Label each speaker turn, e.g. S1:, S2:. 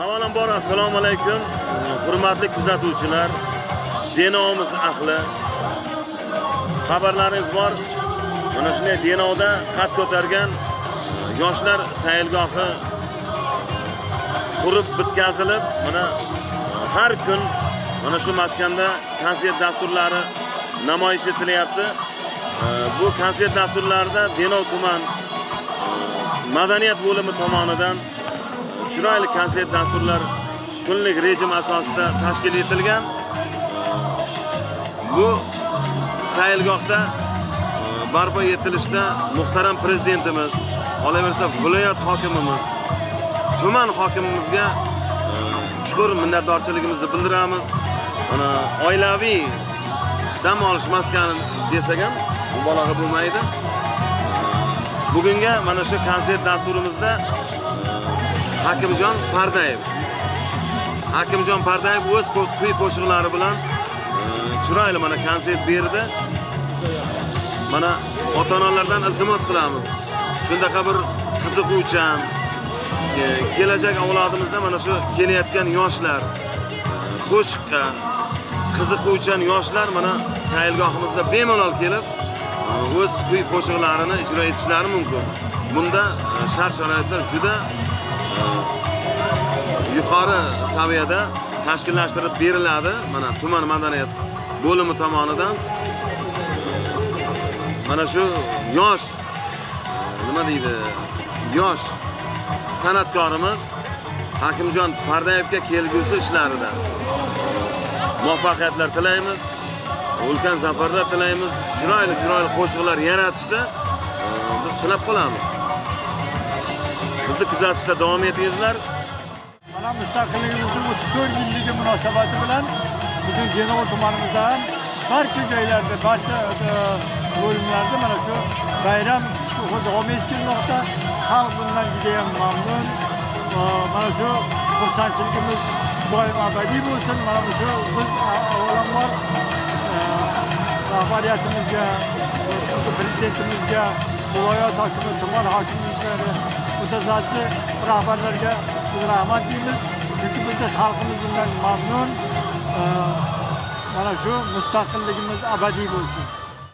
S1: Avvalambor assalomu alaykum. Hurmatli kuzatuvchilar, Denovimiz ahli. Xabarlaringiz bor. Mana shunday Denovda qad ko'targan yoshlar sayilgohi qurib bitkazilib, mana har kun mana shu maskanda konsert dasturlari namoyish etilyapti. Bu konsert dasturlarida Denov tuman madaniyat bo'limi tomonidan chiroyli konsert dasturlar kunlik rejim asosida tashkil etilgan. Bu sayilgohda barpo etilishda muhtaram prezidentimiz, qolaversa viloyat hokimimiz, tuman hokimimizga chuqur minnatdorchiligimizni bildiramiz. Mana oilaviy dam olish maskani desak ham mubolag'a bo'lmaydi. Bugunga mana shu konsert dasturimizda Hakimjon Pardayev o'z kuy qo'shiqlari bilan chiroyli mana konsert berdi. Mana ota-onalardan iltimos qilamiz. Shundaqa bir qiziquvchan kelajak avlodimizda mana shu kelayotgan yoshlar, qo'shiqqa qiziquvchan yoshlar mana sayilgohimizda bemalol kelib o'z kuy qo'shiqlarini ijro etishlari mumkin. Bunda shart-sharoitlar juda yuqori saviyada tashkillashtirib beriladi. Mana tuman madaniyat bo'limi tomonidan mana shu yosh yosh san'atkorimiz Hakimjon Pardayevga kelgusi ishlarida muvaffaqiyatlar tilaymiz. Ulkan zafarlar tilaymiz. Chiroyli qo'shiqlar yaratishda biz tilab qolamiz. Bizni kuzatishda davom etingizlar.
S2: Mana mustaqilligimizning 34 yilligi munosabati bilan bizning Denov tumanimizda ham barcha joylarda, barcha bo'limlarda mana shu bayram shukuhi davom etmoqda. Xalq bundan juda ham mamnun. Mana shu xursandchiligimiz doim abadiy bo'lsin. Mana shu biz avvalambor rahbariyatimizga, prezidentimizga, viloyat hokimi, tuman hokimliklari, mutasaddi rahbarlarga biz rahmat deymiz. Chunki bizning xalqimiz bundan mamnun. Mana shu mustaqilligimiz abadiy bo'lsin.